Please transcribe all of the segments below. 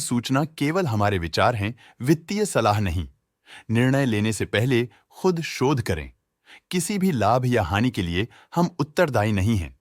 सूचना केवल हमारे विचार हैं, वित्तीय सलाह नहीं। निर्णय लेने से पहले खुद शोध करें। किसी भी लाभ या हानि के लिए हम उत्तरदायी नहीं हैं।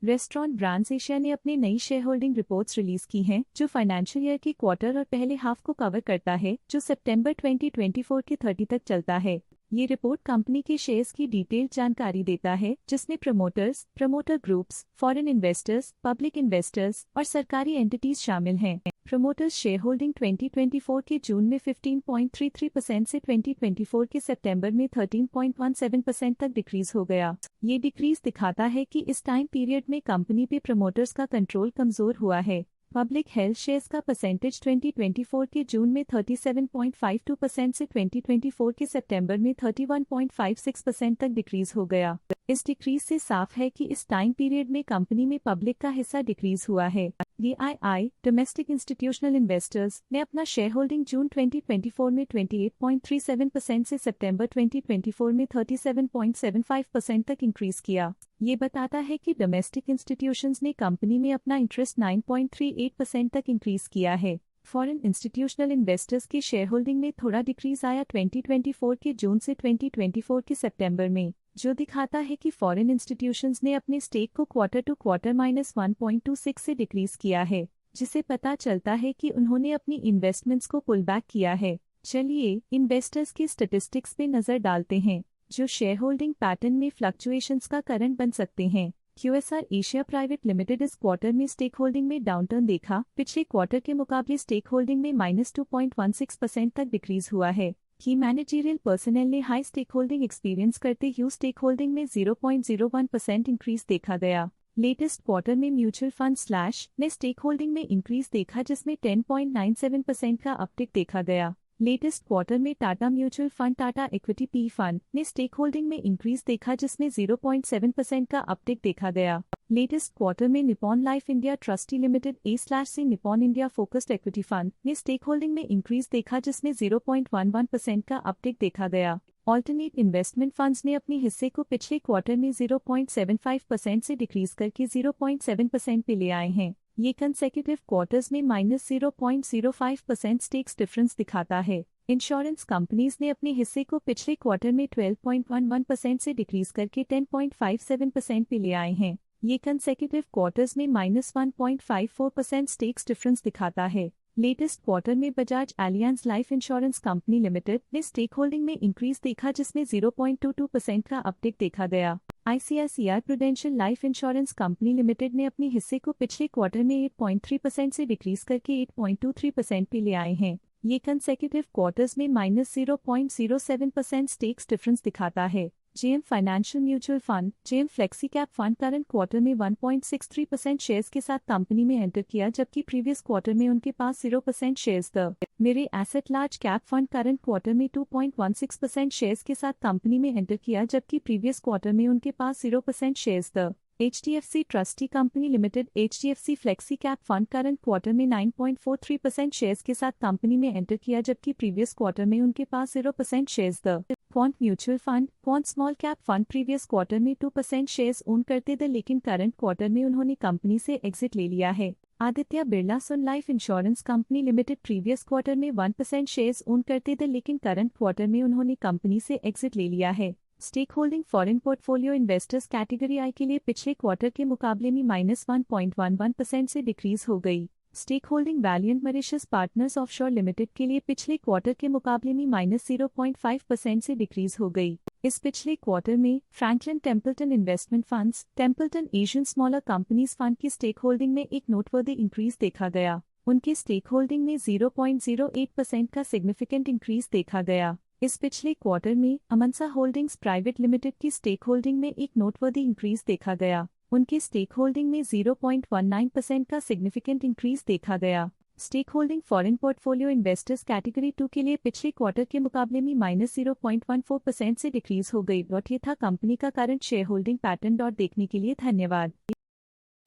रेस्टोरेंट ब्रांड्स एशिया ने अपनी नई शेयर होल्डिंग रिपोर्ट्स रिलीज की हैं, जो फाइनेंशियल ईयर के क्वार्टर और पहले हाफ को कवर करता है, जो सितंबर 2024 के 30 तक चलता है। ये रिपोर्ट कंपनी के शेयर्स की डिटेल्ड जानकारी देता है, जिसमें promoters, promoter groups, foreign investors, public investors और सरकारी एंटिटीज शामिल हैं। प्रमोटर्स शेयर होल्डिंग 2024 के जून में 15.33% से 2024 के सितंबर में 13.17% तक डिक्रीज हो गया। ये डिक्रीज दिखाता है कि इस टाइम पीरियड में कंपनी पे प्रमोटर्स का कंट्रोल कमजोर हुआ है। पब्लिक हेल्थ शेयर्स का परसेंटेज 2024 के जून में 37.52% से 2024 के सितंबर में 31.56% तक डिक्रीज हो गया। इस डिक्रीज से साफ है कि इस टाइम पीरियड में कंपनी में पब्लिक का हिस्सा डिक्रीज हुआ है। DII डोमेस्टिक इंस्टीट्यूशनल इन्वेस्टर्स ने अपना शेयर होल्डिंग जून 2024 में 28.37% से सितंबर 2024 में 37.75% तक इंक्रीज किया। ये बताता है कि डोमेस्टिक इंस्टीट्यूशंस ने कंपनी में अपना इंटरेस्ट 9.38% तक इंक्रीज किया है। फॉरेन इंस्टीट्यूशनल इन्वेस्टर्स की शेयर होल्डिंग में थोड़ा डिक्रीज आया 2024 के जून से 2024 के सितंबर में, जो दिखाता है कि फॉरेन इंस्टीट्यूशंस ने अपने स्टेक को क्वार्टर टू क्वार्टर -1.26 से डिक्रीज किया है, जिसे पता चलता है कि उन्होंने अपनी इन्वेस्टमेंट्स को पुल बैक किया है। चलिए इन्वेस्टर्स के स्टैटिस्टिक्स पे नजर डालते हैं, जो शेयर होल्डिंग पैटर्न में फ्लक्चुएशंस का कारण बन सकते हैं। QSR एशिया प्राइवेट लिमिटेड इस क्वार्टर में स्टेक होल्डिंग में डाउनटर्न देखा। पिछले क्वार्टर के मुकाबले स्टेक होल्डिंग में -2.16% तक डिक्रीज हुआ है। की मैनेजरियल पर्सनल ने हाई स्टेक होल्डिंग एक्सपीरियंस करते हुए स्टेक होल्डिंग में 0.01% इंक्रीज देखा गया। लेटेस्ट क्वार्टर में म्यूचुअल फंड स्लैश ने स्टेक होल्डिंग में इंक्रीज देखा, जिसमें 10.97% का अपटिक देखा गया। लेटेस्ट क्वार्टर में Tata mutual fund Tata equity P fund ने स्टेक होल्डिंग में इंक्रीज देखा, जिसमें 0.7% का अपटिक देखा गया। लेटेस्ट क्वार्टर में Nippon life India trustee limited A/C Nippon India focused equity fund ने स्टेक होल्डिंग में इंक्रीज देखा, जिसमें 0.11% का अपटिक देखा गया। ऑल्टरनेट इन्वेस्टमेंट फंड्स ने अपने हिस्से को पिछले क्वार्टर में 0.75% से डिक्रीज करके 0.7% पे ले आए हैं। ये कंसेक्यूटिव क्वार्टर्स में -0.05% स्टेक्स डिफरेंस दिखाता है। इंश्योरेंस कंपनीज ने अपने हिस्से को पिछले क्वार्टर में 12.11% से डिक्रीज करके 10.57% पे ले आए हैं। ये कंसेक्यूटिव क्वार्टर्स में -1.54% स्टेक्स डिफरेंस दिखाता है। लेटेस्ट क्वार्टर में Bajaj Allianz life insurance company limited ने स्टेक होल्डिंग में इंक्रीज देखा, जिसमें 0.22% का अपटिक देखा गया। ICICI prudential life insurance company limited ने अपने हिस्से को पिछले क्वार्टर में 8.3% से डिक्रीज करके 8.23% पे ले आए हैं। ये कंसेक्यूटिव क्वार्टर्स में -0.07% स्टेक्स डिफरेंस दिखाता है। JM financial mutual fund JM flexi cap fund current quarter में 1.63% शेयर्स के साथ कंपनी में एंटर किया, जबकि प्रीवियस क्वार्टर में उनके पास 0% शेयर्स थे। मेरे asset large cap fund current quarter में 2.16% शेयर्स के साथ कंपनी में एंटर किया, जबकि प्रीवियस क्वार्टर में उनके पास 0% शेयर्स थे। HDFC trustee company limited HDFC flexi cap fund current quarter में 9.43% शेयर्स के साथ कंपनी में एंटर किया, जबकि प्रीवियस क्वार्टर में उनके पास 0% शेयर्स थे। Quant mutual fund quant small cap fund previous quarter में 2% शेयर्स ओन करते थे, लेकिन करंट क्वार्टर में उन्होंने कंपनी से एग्जिट ले लिया है। Aditya Birla sun life insurance company limited previous quarter में 1% शेयर्स ओन करते थे, लेकिन करंट क्वार्टर में उन्होंने कंपनी से एग्जिट ले लिया है। Stake holding foreign portfolio investors category I के लिए पिछले क्वार्टर के मुकाबले में -1.11% से डिक्रीज हो गई। Stake holding Valiant Mauritius Partners Offshore Limited के लिए पिछले क्वार्टर के मुकाबले में -0.5% से डिक्रीज हो गई। इस पिछले क्वार्टर में Franklin Templeton investment funds Templeton Asian smaller companies fund की स्टेक होल्डिंग में एक नोटवर्दी इंक्रीज देखा गया। उनके स्टेक होल्डिंग में 0.08% का सिग्निफिकेंट इंक्रीज देखा गया। इस पिछले क्वार्टर में अमंसा होल्डिंग्स प्राइवेट लिमिटेड की स्टेक होल्डिंग में एक नोटवर्दी इंक्रीज देखा गया। उनकी स्टेक होल्डिंग में 0.19% का सिग्निफिकेंट इंक्रीज देखा गया। Stake holding foreign portfolio investors category 2 के लिए पिछले क्वार्टर के मुकाबले में -0.14% से डिक्रीज हो गई। ये था कंपनी का करंट शेयर होल्डिंग पैटर्न। देखने के लिए धन्यवाद।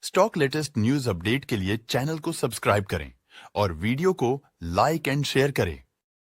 स्टॉक लेटेस्ट न्यूज अपडेट के लिए चैनल को सब्सक्राइब करें और वीडियो को लाइक एंड शेयर करें।